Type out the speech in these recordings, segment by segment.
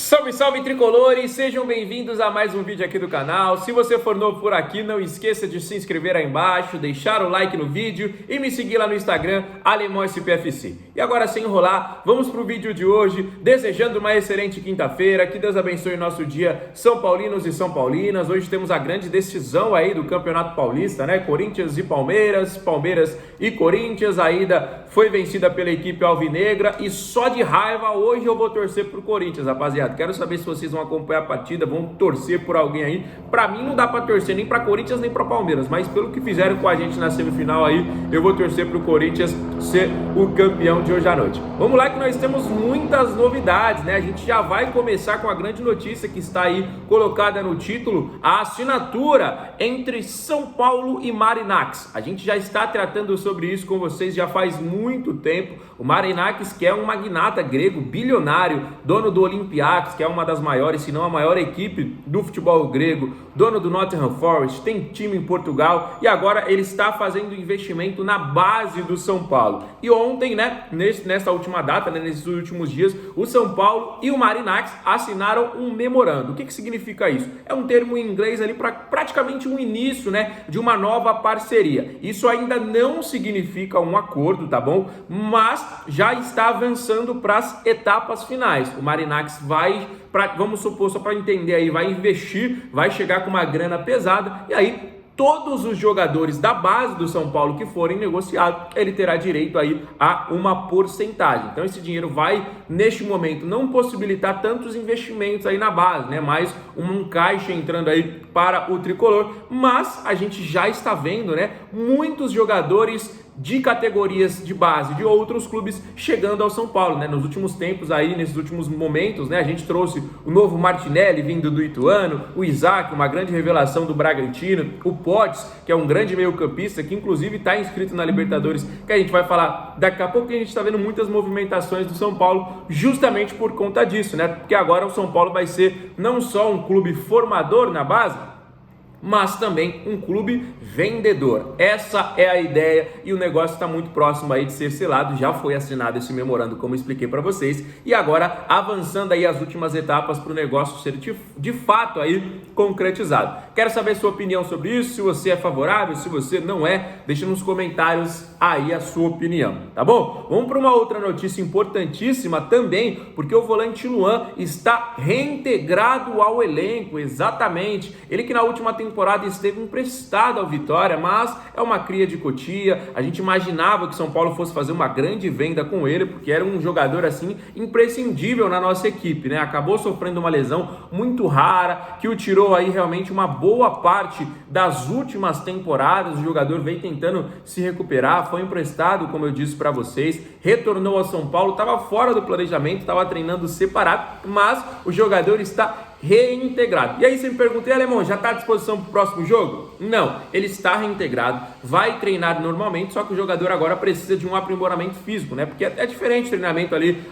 Salve, salve tricolores, sejam bem-vindos a mais um vídeo aqui do canal. Se você for novo por aqui, não esqueça de se inscrever aí embaixo, deixar o like no vídeo e me seguir lá no Instagram, AlemãoSPFC. E agora, sem enrolar, vamos pro vídeo de hoje, desejando uma excelente quinta-feira, que Deus abençoe o nosso dia, São Paulinos e São Paulinas. Hoje temos a grande decisão aí do Campeonato Paulista, né? Corinthians e Palmeiras, Palmeiras e Corinthians. A ida foi vencida pela equipe alvinegra e só de raiva hoje eu vou torcer pro Corinthians, rapaziada. Quero saber se vocês vão acompanhar a partida, vão torcer por alguém aí. Pra mim não dá pra torcer nem pra Corinthians nem pra Palmeiras, mas pelo que fizeram com a gente na semifinal aí, eu vou torcer pro Corinthians ser o campeão de hoje à noite. Vamos lá que nós temos muitas novidades, né? A gente já vai começar com a grande notícia que está aí colocada no título, a assinatura entre São Paulo e Marinakis. A gente já está tratando sobre isso com vocês já faz muito tempo. O Marinakis, que é um magnata grego, bilionário, dono do Olympiacos, que é uma das maiores, se não a maior equipe do futebol grego, dono do Nottingham Forest, tem time em Portugal e agora ele está fazendo investimento na base do São Paulo. E ontem, né, nessa última data, né, nesses últimos dias, o São Paulo e o Marinakis assinaram um memorando. O que significa isso? É um termo em inglês ali para praticamente um início, né, de uma nova parceria. Isso ainda não significa um acordo, tá bom? Mas já está avançando para as etapas finais. O Marinakis vai, vamos supor, só para entender aí, vai investir, vai chegar com uma grana pesada e aí todos os jogadores da base do São Paulo que forem negociados, ele terá direito aí a uma porcentagem. Então esse dinheiro vai, neste momento, não possibilitar tantos investimentos aí na base, né? Mais um caixa entrando aí para o tricolor, mas a gente já está vendo, né, muitos jogadores de categorias de base de outros clubes chegando ao São Paulo, né? Nos últimos tempos aí, nesses últimos momentos, né? A gente trouxe o novo Martinelli vindo do Ituano, o Isaac, uma grande revelação do Bragantino, o Potts, que é um grande meio-campista, que inclusive está inscrito na Libertadores, que a gente vai falar daqui a pouco, que a gente está vendo muitas movimentações do São Paulo justamente por conta disso, né? Porque agora o São Paulo vai ser não só um clube formador na base, mas também um clube vendedor. Essa é a ideia e o negócio está muito próximo aí de ser selado. Já foi assinado esse memorando, como eu expliquei para vocês, e agora avançando aí as últimas etapas para o negócio ser de fato aí concretizado. Quero saber sua opinião sobre isso, se você é favorável, se você não é, deixa nos comentários aí a sua opinião, tá bom? Vamos para uma outra notícia importantíssima também, porque o volante Luan está reintegrado ao elenco, exatamente. Ele que na última temporada esteve emprestado ao Vitória, mas é uma cria de Cotia. A gente imaginava que São Paulo fosse fazer uma grande venda com ele, porque era um jogador assim imprescindível na nossa equipe, né? Acabou sofrendo uma lesão muito rara, que o tirou aí realmente uma boa parte das últimas temporadas. O jogador veio tentando se recuperar, foi emprestado, como eu disse para vocês, retornou ao São Paulo, estava fora do planejamento, estava treinando separado, mas o jogador está reintegrado. E aí você me pergunta, Alemão, já está à disposição para o próximo jogo? Não, ele está reintegrado, vai treinar normalmente, só que o jogador agora precisa de um aprimoramento físico, né? Porque é diferente o treinamento ali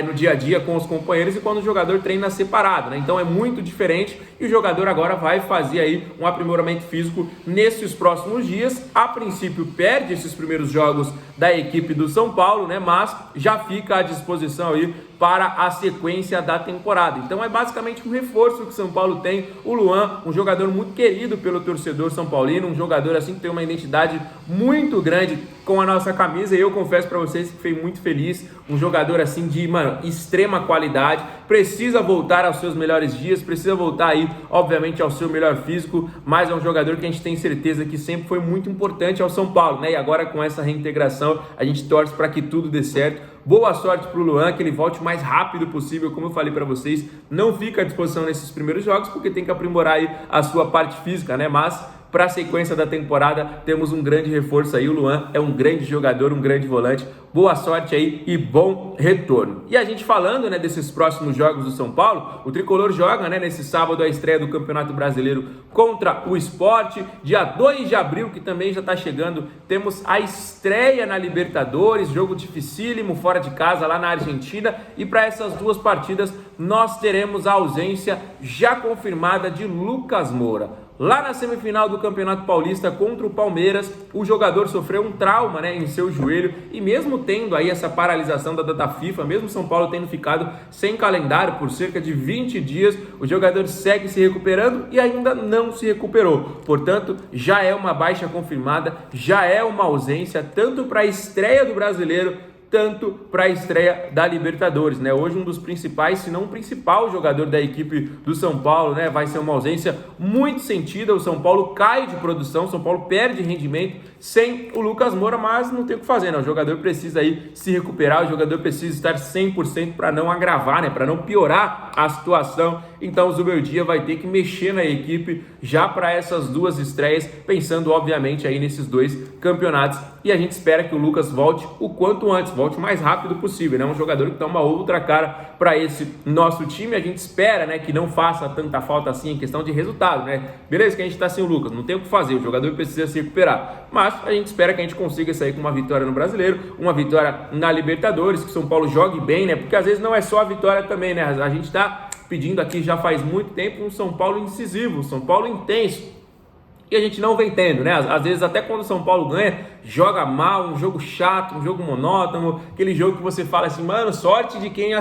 no dia a dia com os companheiros e quando o jogador treina separado, né? Então é muito diferente e o jogador agora vai fazer aí um aprimoramento físico nesses próximos dias. A princípio perde esses primeiros jogos da equipe do São Paulo, né? Mas já fica à disposição aí para a sequência da temporada. Então é basicamente um reforço que o São Paulo tem. O Luan, um jogador muito querido pelo torcedor são paulino, um jogador assim que tem uma identidade muito grande com a nossa camisa, e eu confesso para vocês que fiquei muito feliz. Um jogador assim de, extrema qualidade, precisa voltar aos seus melhores dias, precisa voltar aí, obviamente, ao seu melhor físico, mas é um jogador que a gente tem certeza que sempre foi muito importante ao São Paulo, né? E agora com essa reintegração, a gente torce para que tudo dê certo. Boa sorte para o Luan, que ele volte o mais rápido possível, como eu falei para vocês, não fica à disposição nesses primeiros jogos, porque tem que aprimorar aí a sua parte física, né? Mas para a sequência da temporada, temos um grande reforço aí. O Luan é um grande jogador, um grande volante. Boa sorte aí e bom retorno. E a gente falando, né, desses próximos jogos do São Paulo, o Tricolor joga, né, nesse sábado a estreia do Campeonato Brasileiro contra o Sport. Dia 2 de abril, que também já está chegando, temos a estreia na Libertadores, jogo dificílimo, fora de casa, lá na Argentina. E para essas duas partidas, nós teremos a ausência já confirmada de Lucas Moura. Lá na semifinal do Campeonato Paulista contra o Palmeiras, o jogador sofreu um trauma, né, em seu joelho, e mesmo tendo aí essa paralisação da data FIFA, mesmo São Paulo tendo ficado sem calendário por cerca de 20 dias, o jogador segue se recuperando e ainda não se recuperou. Portanto, já é uma baixa confirmada, já é uma ausência tanto para a estreia do Brasileiro, tanto para a estreia da Libertadores, né? Hoje um dos principais, se não o principal jogador da equipe do São Paulo, né? Vai ser uma ausência muito sentida. O São Paulo cai de produção, o São Paulo perde rendimento sem o Lucas Moura, mas não tem o que fazer, né? O jogador precisa aí se recuperar, o jogador precisa estar 100% para não agravar, né? Para não piorar a situação. Então o Zubeldia vai ter que mexer na equipe já para essas duas estreias, pensando obviamente aí nesses dois campeonatos, e a gente espera que o Lucas volte o quanto antes, volte o mais rápido possível, né? Um jogador que dá uma outra cara para esse nosso time. A gente espera, né, que não faça tanta falta assim em questão de resultado, né? Beleza que a gente está sem o Lucas, não tem o que fazer, o jogador precisa se recuperar, mas a gente espera que a gente consiga sair com uma vitória no Brasileiro, uma vitória na Libertadores, que o São Paulo jogue bem, né? Porque às vezes não é só a vitória também, né? A gente está pedindo aqui já faz muito tempo um São Paulo incisivo, um São Paulo intenso, e a gente não vem tendo, né? Às vezes até quando o São Paulo ganha, joga mal, um jogo chato, um jogo monótono, aquele jogo que você fala assim, mano, sorte de quem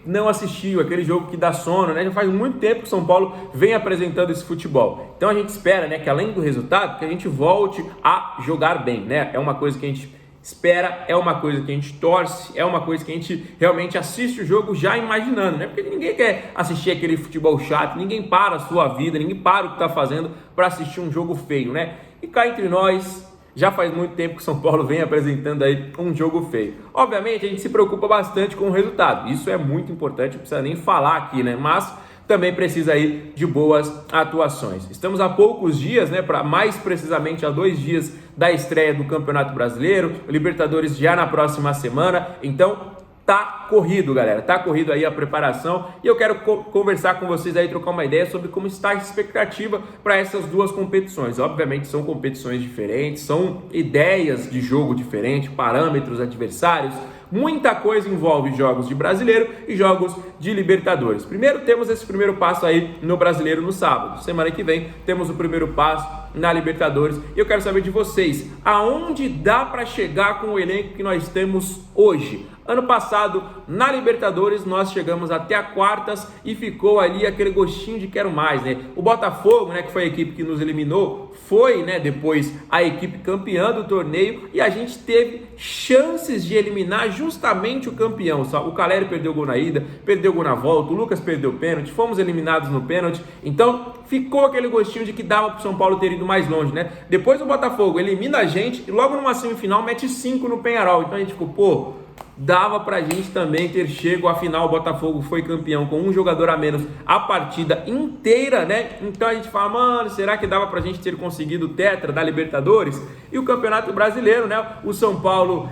não assistiu, aquele jogo que dá sono, né? Já faz muito tempo que o São Paulo vem apresentando esse futebol. Então a gente espera, né, que além do resultado, que a gente volte a jogar bem, né? É uma coisa que a gente espera, é uma coisa que a gente torce, é uma coisa que a gente realmente assiste o jogo já imaginando, né? Porque ninguém quer assistir aquele futebol chato, ninguém para a sua vida, ninguém para o que está fazendo para assistir um jogo feio, né? E cá entre nós, já faz muito tempo que o São Paulo vem apresentando aí um jogo feio. Obviamente a gente se preocupa bastante com o resultado, isso é muito importante, não precisa nem falar aqui, né? Mas também precisa aí de boas atuações. Estamos há poucos dias, né, para mais precisamente há 2 dias da estreia do Campeonato Brasileiro, Libertadores já na próxima semana, então tá corrido, galera, tá corrido aí a preparação, e eu quero conversar com vocês aí, trocar uma ideia sobre como está a expectativa para essas duas competições. Obviamente são competições diferentes, são ideias de jogo diferentes, parâmetros adversários, muita coisa envolve jogos de Brasileiro e jogos de Libertadores. Primeiro temos esse primeiro passo aí no Brasileiro no sábado. Semana que vem temos o primeiro passo na Libertadores. E eu quero saber de vocês, aonde dá para chegar com o elenco que nós temos hoje? Ano passado, na Libertadores, nós chegamos até a quartas e ficou ali aquele gostinho de quero mais, né? O Botafogo, né, que foi a equipe que nos eliminou, foi, né, depois a equipe campeã do torneio, e a gente teve chances de eliminar justamente o campeão. O Caleri perdeu gol na ida, perdeu gol na volta, o Lucas perdeu pênalti, fomos eliminados no pênalti, então ficou aquele gostinho de que dava para o São Paulo ter ido mais longe, né? Depois o Botafogo elimina a gente e logo numa semifinal mete 5 no Penharol, então a gente ficou, pô, dava pra gente também ter chego à final. O Botafogo foi campeão com um jogador a menos a partida inteira, né? Então a gente fala, mano, será que dava pra gente ter conseguido o tetra da Libertadores? E o Campeonato Brasileiro, né? O São Paulo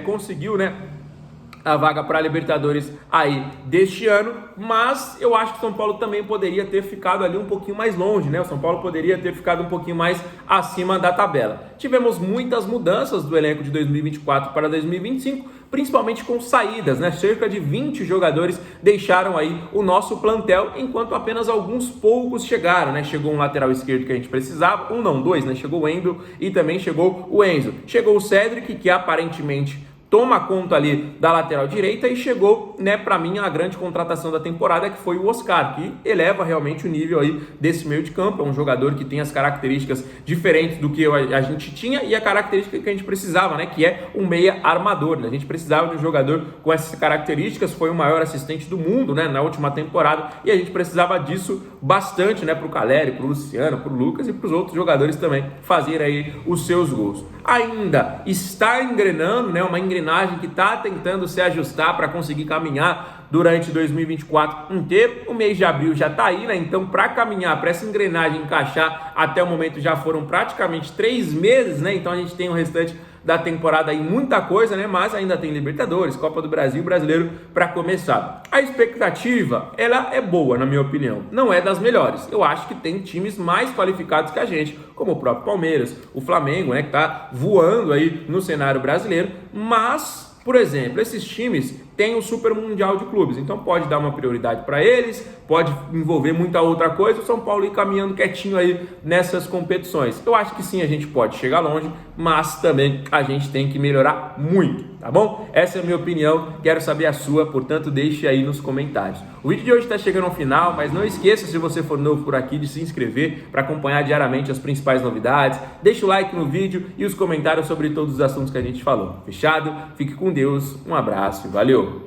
conseguiu, né, a vaga para a Libertadores aí deste ano, mas eu acho que o São Paulo também poderia ter ficado ali um pouquinho mais longe, né? O São Paulo poderia ter ficado um pouquinho mais acima da tabela. Tivemos muitas mudanças do elenco de 2024 para 2025, principalmente com saídas, né? Cerca de 20 jogadores deixaram aí o nosso plantel, enquanto apenas alguns poucos chegaram, né? Chegou um lateral esquerdo que a gente precisava, dois, né? Chegou o Endo e também chegou o Enzo. Chegou o Cedric, que aparentemente toma conta ali da lateral direita, e chegou, né, para mim, a grande contratação da temporada, que foi o Oscar, que eleva realmente o nível aí desse meio de campo. É um jogador que tem as características diferentes do que a gente tinha e a característica que a gente precisava, né, que é um meia armador, né? A gente precisava de um jogador com essas características, foi o maior assistente do mundo, né, na última temporada, e a gente precisava disso bastante, né, pro Caleri, pro Luciano, pro Lucas e pros outros jogadores também fazerem aí os seus gols. Ainda está engrenando, né, uma engrenagem que está tentando se ajustar para conseguir caminhar durante 2024 inteiro. O mês de abril já está aí, né? Então, para caminhar, para essa engrenagem encaixar, até o momento já foram praticamente 3 meses, né? Então a gente tem o restante da temporada aí, muita coisa, né? Mas ainda tem Libertadores, Copa do Brasil, Brasileiro para começar. A expectativa, ela é boa, na minha opinião. Não é das melhores. Eu acho que tem times mais qualificados que a gente, como o próprio Palmeiras, o Flamengo, né? Que tá voando aí no cenário brasileiro. Mas, por exemplo, esses times tem o Super Mundial de Clubes, então pode dar uma prioridade para eles, pode envolver muita outra coisa, o São Paulo ir caminhando quietinho aí nessas competições. Eu acho que sim, a gente pode chegar longe, mas também a gente tem que melhorar muito, tá bom? Essa é a minha opinião, quero saber a sua, portanto deixe aí nos comentários. O vídeo de hoje está chegando ao final, mas não esqueça, se você for novo por aqui, de se inscrever para acompanhar diariamente as principais novidades, deixa o like no vídeo e os comentários sobre todos os assuntos que a gente falou. Fechado? Fique com Deus, um abraço e valeu!